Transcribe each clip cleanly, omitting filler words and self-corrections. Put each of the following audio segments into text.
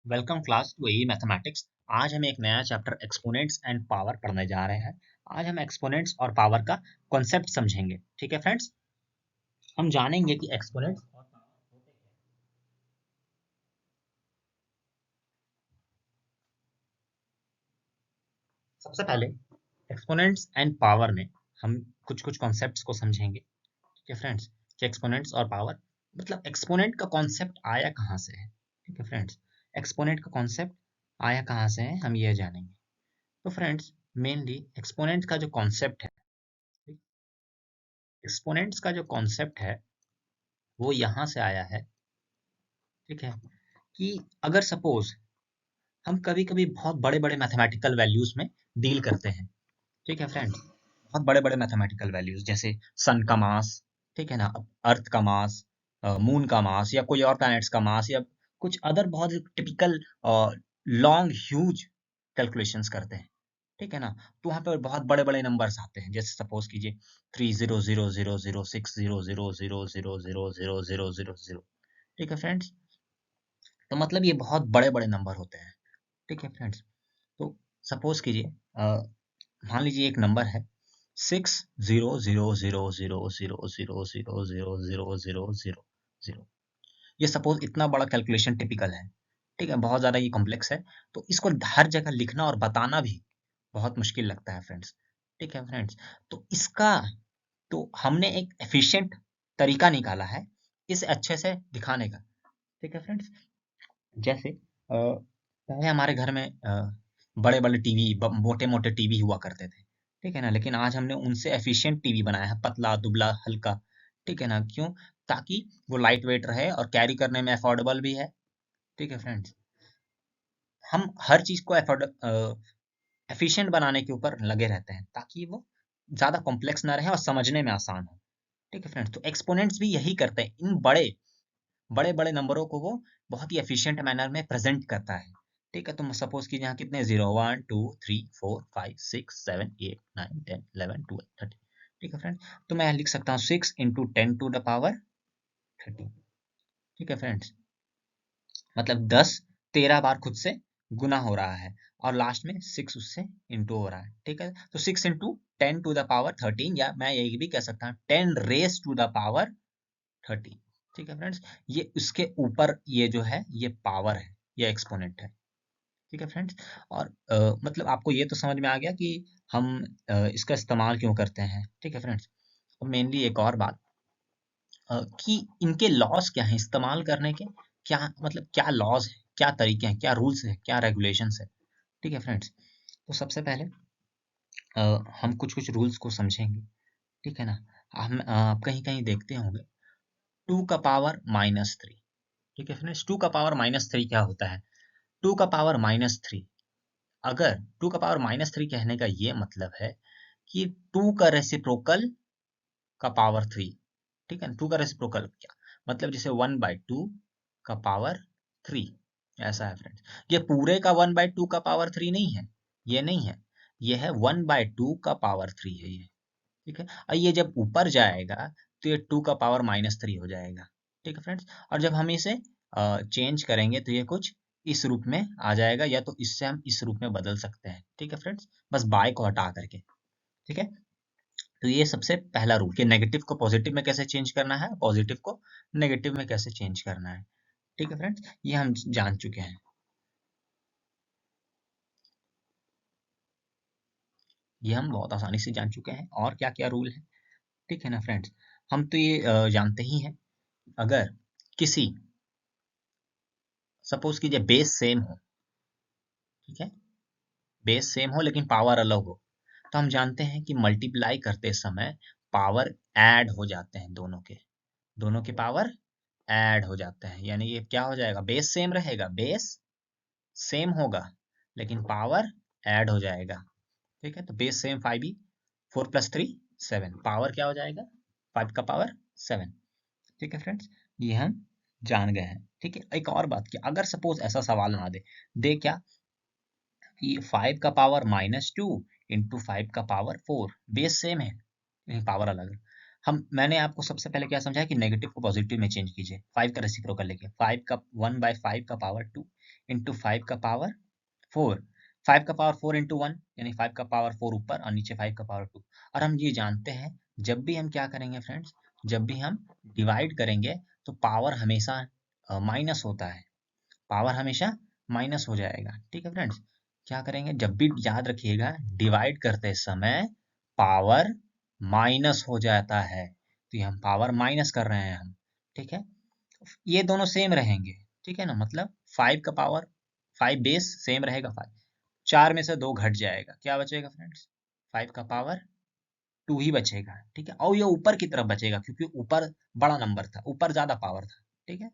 Welcome class to AE mathematics. आज हम एक नया चैप्टर एक्सपोनेंट्स एंड पावर पढ़ने जा रहे हैं। आज हम एक्सपोनेंट्स और पावर का कॉन्सेप्ट समझेंगे। ठीक है फ्रेंड्स, हम जानेंगे कि एक्सपोनेंट्स और पावर होते क्या हैं। सबसे पहले एक्सपोनेंट्स एंड पावर में हम कुछ कुछ कॉन्सेप्ट्स को समझेंगे। ठीक है फ्रेंड्स, कि एक्सपोनेंट्स और पावर मतलब एक्सपोनेंट का कॉन्सेप्ट आया कहाँ से है। ठीक है फ्रेंड्स, एक्सपोनेंट का कॉन्सेप्ट आया कहाँ से है हम ये जानेंगे। तो फ्रेंड्स, मेनली एक्सपोनेंट का जो कॉन्सेप्ट है, एक्सपोनेंट्स का जो कॉन्सेप्ट है वो यहाँ से आया है। ठीक है, कि अगर सपोज हम कभी कभी बहुत बड़े बड़े मैथमेटिकल वैल्यूज में डील करते हैं। ठीक है फ्रेंड्स, बहुत बड़े बड़े मैथमेटिकल वैल्यूज जैसे सन का मास, ठीक है ना, अर्थ का मास, मून का मास या कोई और प्लैनेट्स का मास या कुछ अदर बहुत टिपिकल लॉन्ग ह्यूज कैलकुलेशंस करते हैं। ठीक है ना, तो वहाँ पर बहुत बड़े बड़े नंबर्स आते हैं। जैसे सपोज कीजिए 3000060000000000। ठीक है फ्रेंड्स, तो मतलब ये बहुत बड़े बड़े नंबर होते हैं। ठीक है फ्रेंड्स, तो सपोज कीजिए मान लीजिए एक नंबर है 60000000000000। ये सपोज इतना बड़ा कैलकुलेशन टिपिकल है। ठीक है, बहुत ज्यादा ये कॉम्प्लेक्स है, तो इसको हर जगह लिखना और बताना भी बहुत मुश्किल लगता है फ्रेंड्स। ठीक है फ्रेंड्स, तो इसका तो हमने एक एफिशिएंट तरीका निकाला है इसे अच्छे से दिखाने का। ठीक है फ्रेंड्स, जैसे पहले हमारे घर में बड़े बड़े टीवी, मोटे मोटे टीवी हुआ करते थे। ठीक है ना, लेकिन आज हमने उनसे एफिशिएंट टीवी बनाया है, पतला दुबला हल्का। ठीक है ना, क्यों? ताकि वो लाइट वेट रहे और कैरी करने में अफोर्डेबल भी है। ठीक है फ्रेंड्स, हम हर चीज को एफिशिएंट बनाने के ऊपर लगे रहते हैं ताकि वो ज्यादा कॉम्प्लेक्स ना रहे और समझने में आसान हो। ठीक है फ्रेंड्स, तो एक्सपोनेंट्स भी यही करते हैं, इन बड़े बड़े बड़े नंबरों को वो बहुत ही एफिशिएंट मैनर में प्रेजेंट करता है। ठीक है, तुम सपोज कीजिए यहाँ कितने जीरो, 1 2 3 4 5 6 7 8 9 10 11 12 13। ठीक है फ्रेंड, तो मैं लिख सकता हूँ 6 × 10⁻13। ठीक है फ्रेंड्स, मतलब 10 13 बार खुद से गुना हो रहा है और लास्ट में 6 उससे इंटू हो रहा है। ठीक है, तो 6 × 10⁻13, या मैं यही भी कह सकता हूँ 10⁻13। ठीक है फ्रेंड्स, ये उसके ऊपर ये जो है ये पावर है, ये एक्सपोनेंट है। ठीक है फ्रेंड्स, और मतलब आपको ये तो समझ में आ गया कि हम इसका इस्तेमाल क्यों करते हैं। ठीक है फ्रेंड्स, और मेनली एक और बात कि इनके लॉज क्या हैं इस्तेमाल करने के, क्या मतलब क्या लॉज है, क्या तरीके हैं, क्या रूल्स है, क्या रेगुलेशंस है। ठीक है फ्रेंड्स, तो सबसे पहले हम कुछ कुछ रूल्स को समझेंगे। ठीक है ना, हम आप कहीं कहीं देखते होंगे 2⁻⁻3। ठीक है फ्रेंड्स, 2⁻⁻3 क्या होता है? 2⁻⁻3, अगर 2⁻⁻3 कहने का ये मतलब है कि 2 का रेसिप्रोकल का पावर 3। ठीक है, 2 का रेसिप्रोकल क्या मतलब, जैसे 1/2 का पावर 3, ऐसा है फ्रेंड्स। ये पूरे का 1/2 का पावर 3 नहीं है, ये नहीं है, ये है 1/2 का पावर 3 है ये। ठीक है, और ये जब ऊपर जाएगा तो ये 2⁻⁻3 हो जाएगा। ठीक है फ्रेंड्स, और जब हम इसे चेंज करेंगे तो ये कुछ इस रूप में आ जाएगा, या तो इससे हम इस रूप में बदल सकते हैं। ठीक है फ्रेंड्स, बस बाय को हटा करके। ठीक है, तो ये सबसे पहला रूल कि नेगेटिव को पॉजिटिव में कैसे चेंज करना है, पॉजिटिव को नेगेटिव में कैसे चेंज करना है। ठीक है फ्रेंड्स, ये हम जान चुके हैं, ये हम बहुत आसानी से जान चुके हैं। और क्या क्या रूल है? ठीक है ना फ्रेंड्स, हम तो ये जानते ही हैं, अगर किसी सपोज कीजिए बेस सेम हो, ठीक है, बेस सेम हो लेकिन पावर अलग हो, तो हम जानते हैं कि मल्टीप्लाई करते समय पावर ऐड हो जाते हैं, दोनों के पावर ऐड हो जाते हैं। यानी ये क्या हो जाएगा, बेस सेम रहेगा, बेस सेम होगा लेकिन पावर ऐड हो जाएगा। ठीक है, तो बेस सेम 5 ही, 4 + 3 7, पावर क्या हो जाएगा, 5 का पावर 7। ठीक है फ्रेंड्स, ये हम जान गए हैं। ठीक है, एक और बात, कि अगर सपोज ऐसा सवाल ना दे दे क्या कि 5 का पावर -2 × 5 का पावर 4, बेस सेम है लेकिन पावर अलग है, मैंने आपको सबसे पहले क्या समझाया कि नेगेटिव को पॉजिटिव में चेंज कीजिए, 5 का रेसिप्रोकल लेके, 5 का 1/5 का पावर 2 इंटू 5 का पावर 4, 5 का पावर 4 इंटू 1 यानी 5 का पावर 4 ऊपर और नीचे 5 का पावर 2। और हम ये जानते हैं जब भी हम क्या करेंगे फ्रेंड्स, जब भी हम डिवाइड करेंगे तो पावर हमेशा माइनस होता है, पावर हमेशा माइनस हो जाएगा। ठीक है फ्रेंड्स, क्या करेंगे जब भी, याद रखिएगा डिवाइड करते समय पावर माइनस हो जाता है, तो ये हम पावर माइनस कर रहे हैं हम। ठीक है, ये दोनों सेम रहेंगे। ठीक है ना, मतलब 5 का पावर 5 बेस सेम रहेगा, 5 4 में से 2 घट जाएगा, क्या बचेगा फ्रेंड्स, 5 का पावर 2 ही बचेगा। ठीक है, और ये ऊपर की तरफ बचेगा क्योंकि ऊपर बड़ा नंबर था, ऊपर ज्यादा पावर था। ठीक है,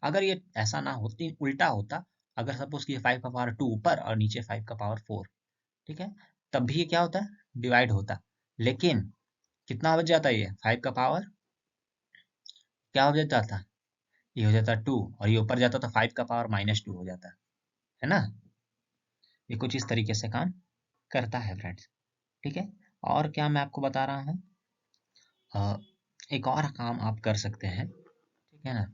अगर ये ऐसा ना होती, उल्टा होता, अगर सपोज कि 5 का पावर 2 ऊपर और नीचे 5 का पावर 4, ठीक है, तब भी ये क्या होता, डिवाइड होता। लेकिन कितना बच जाता, ये 5 का पावर क्या हो जाता, ये हो जाता 2, और ये ऊपर जाता तो 5 का पावर -2 हो जाता है ना। ये कुछ इस तरीके से काम करता है फ्रेंड्स। ठीक है, और क्या मैं आपको बता रहा हूँ, एक और काम आप कर सकते हैं। ठीक है ना,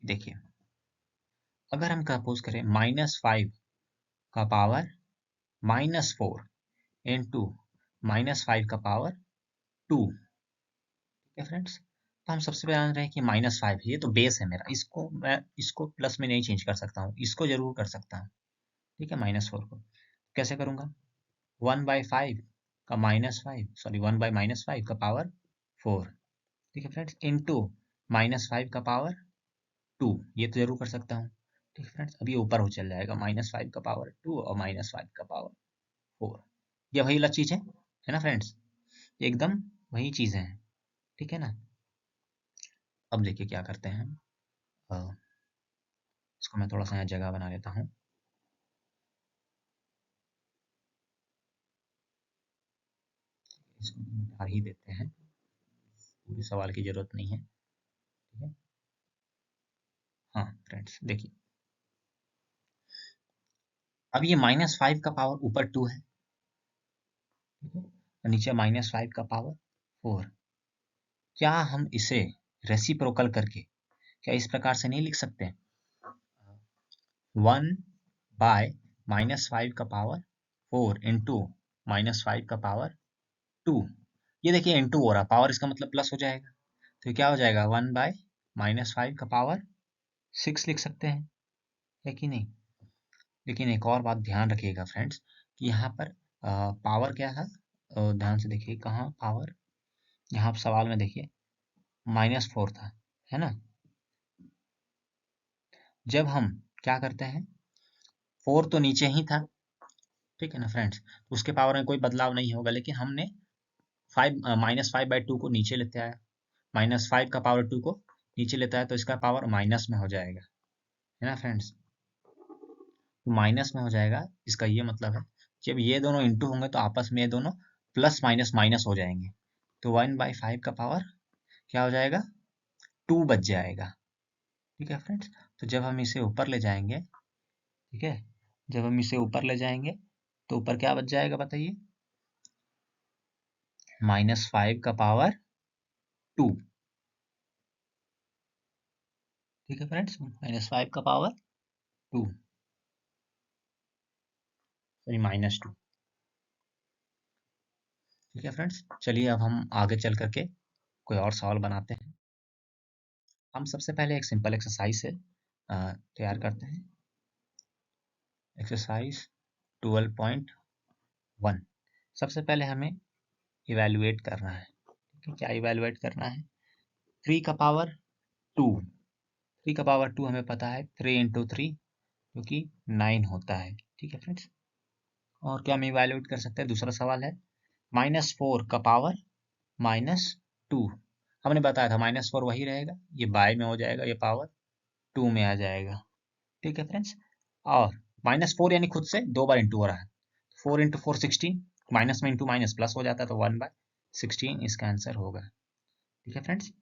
देखिए अगर हम सपोज करें -5 का पावर -4 इंटू -5 का पावर 2। ठीक है फ्रेंड्स, तो हम सबसे पहले जान रहे हैं कि -5 ये तो बेस है मेरा, इसको मैं इसको प्लस में नहीं चेंज कर सकता हूँ, इसको जरूर कर सकता हूँ। ठीक है, -4 को कैसे करूंगा, 1/5 का -5, सॉरी 1/-5 का पावर 4। ठीक है फ्रेंड्स, इंटू -5 का पावर 2, ये तो जरूर कर सकता हूँ। ठीक है फ्रेंड्स, अब ये ऊपर हो चल जाएगा, -5 का पावर 2 और -5 का पावर 4। ये वही वाला चीज है ना फ्रेंड्स, एकदम वही चीजें हैं। ठीक है ना, अब देखिए क्या करते हैं, अ, इसको मैं थोड़ा सा यहाँ जगह बना लेता हूँ। इसको उतार ही देते हैं, पूरे सवाल की जरूरत नहीं है। ठीक है, हाँ फ्रेंड्स देखिए, अब ये -5 का पावर ऊपर 2 है, ठीक है, और नीचे -5 का पावर 4। क्या हम इसे रेसिप्रोकल करके क्या इस प्रकार से नहीं लिख सकते, 1/-5 का पावर 4 इंटू -5 का पावर 2। ये देखिए इंटू हो रहा, पावर इसका मतलब प्लस हो जाएगा, तो ये क्या हो जाएगा, 1/-5 का पावर 6 लिख सकते हैं, है कि नहीं। लेकिन एक और बात ध्यान रखिएगा फ्रेंड्स, कि यहाँ पर पावर क्या था, ध्यान से देखिए कहाँ पावर, यहाँ आप सवाल में देखिए -4 था, है ना। जब हम क्या करते हैं, 4 तो नीचे ही था, ठीक है ना फ्रेंड्स, उसके पावर में कोई बदलाव नहीं होगा, लेकिन हमने 5 -5/2 को नीचे लेते आया, -5 का पावर 2 को नीचे लेता है तो इसका पावर माइनस में हो जाएगा, है ना फ्रेंड्स, तो माइनस में हो जाएगा, इसका ये मतलब है जब ये दोनों इंटू होंगे तो आपस में ये दोनों प्लस माइनस माइनस हो जाएंगे, तो 1/5 का पावर क्या हो जाएगा, 2 बच जाएगा। ठीक है फ्रेंड्स, तो जब हम इसे ऊपर ले जाएंगे, ठीक है, जब हम इसे ऊपर ले जाएंगे तो ऊपर क्या बच जाएगा बताइए, -5 का पावर 2। ठीक है फ्रेंड्स, -5 का पावर 2, सॉरी -2। ठीक है फ्रेंड्स, चलिए अब हम आगे चल करके कोई और सवाल बनाते हैं। हम सबसे पहले एक सिंपल एक्सरसाइज से तैयार करते हैं, एक्सरसाइज 12.1। सबसे पहले हमें इवेलुएट करना है। ठीक है, क्या इवेलुएट करना है, 3 का पावर 2, 3 का पावर 2 हमें पता है 3 इंटू 3 जो कि 9 होता है। ठीक है फ्रेंड्स, और क्या हम इवेलुएट कर सकते हैं, दूसरा सवाल है -4 का पावर -2। हमने बताया था -4 वही रहेगा, ये बाय में हो जाएगा, ये पावर 2 में आ जाएगा। ठीक है फ्रेंड्स, और -4 यानी खुद से 2 बार इंटू हो रहा है, 4 इंटू 4 16, माइनस में इंटू माइनस प्लस हो जाता है, तो 1/16 इसका आंसर होगा। ठीक है फ्रेंड्स,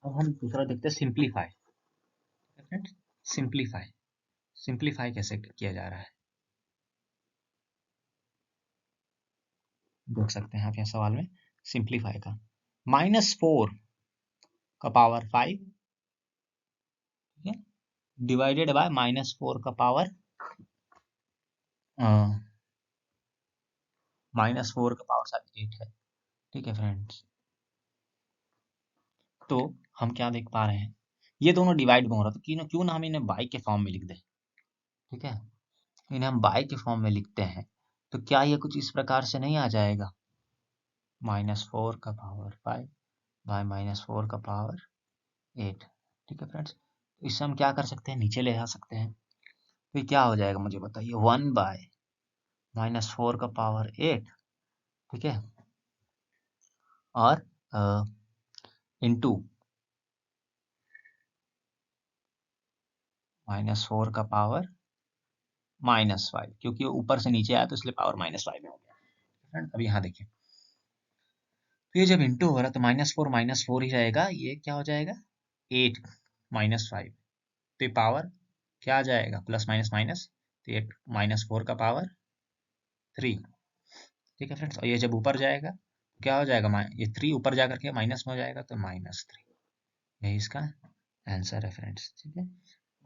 अब हम दूसरा देखते हैं, सिंप्लीफाई। फ्रेंड्स, सिंप्लीफाई, सिंप्लीफाई कैसे किया जा रहा है। देख सकते हैं आप यहाँ सवाल में सिंप्लीफाई का -4 का पावर 5, ठीक है, डिवाइडेड बाय -4 का पावर -4 का पावर शायद 8 है। ठीक है फ्रेंड्स, तो हम क्या देख पा रहे हैं, ये दोनों डिवाइड में हो रहा है, तो क्यों ना हम इन्हें बाई के फॉर्म में लिख दें। ठीक है, इन्हें हम बाई के फॉर्म में लिखते हैं तो क्या ये कुछ इस प्रकार से नहीं आ जाएगा, -4 का पावर 5 बाय -4 का पावर 8। ठीक है फ्रेंड्स, तो इससे हम क्या कर सकते हैं, नीचे ले आ सकते हैं। तो क्या हो जाएगा मुझे बताइए, 1 बाय -4 का पावर 8, ठीक है, और इंटू -4 का पावर -5, क्योंकि ऊपर से नीचे आया तो इसलिए पावर -5 में हो गया। फ्रेंड अब यहाँ देखिए, तो ये जब इंटू हो रहा है तो -4 ही रहेगा, ये क्या हो जाएगा 8 -5, तो ये पावर क्या आ जाएगा, प्लस माइनस माइनस, तो 8 -4 का पावर 3। ठीक है फ्रेंड्स, और ये जब ऊपर जाएगा क्या हो जाएगा, ये 3 ऊपर जा करके माइनस में हो जाएगा तो -3। यही इसका आंसर है फ्रेंड्स। ठीक है,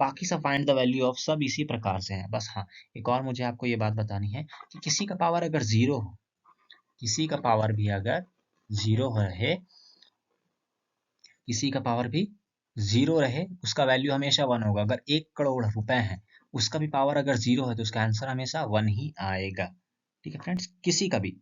बाकी सब फाइंड द वैल्यू ऑफ सब इसी प्रकार से है। बस हाँ, एक और मुझे आपको ये बात बतानी है कि किसी का पावर अगर जीरो हो, किसी का पावर भी अगर जीरो रहे, किसी का पावर भी जीरो रहे, उसका वैल्यू हमेशा 1 होगा। अगर 1 करोड़ रुपए है, उसका भी पावर अगर जीरो है तो उसका आंसर हमेशा 1 ही आएगा। ठीक है फ्रेंड्स, किसी का भी,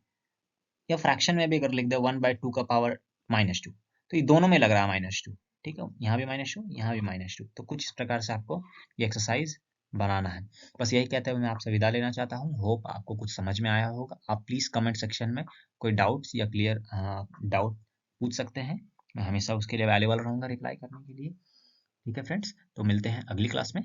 या फ्रैक्शन में भी अगर लिख दे 1/2 का पावर -2, तो ये दोनों में लग रहा है -2। ठीक है, यहाँ भी -2, यहाँ भी -2, तो कुछ इस प्रकार से आपको ये एक्सरसाइज बनाना है। बस यही कहते हुए मैं आपसे विदा लेना चाहता हूँ। होप आपको कुछ समझ में आया होगा। आप प्लीज कमेंट सेक्शन में कोई डाउट्स या क्लियर डाउट पूछ सकते हैं, मैं हमेशा उसके लिए अवेलेबल रहूंगा रिप्लाई करने के लिए। ठीक है फ्रेंड्स, तो मिलते हैं अगली क्लास में।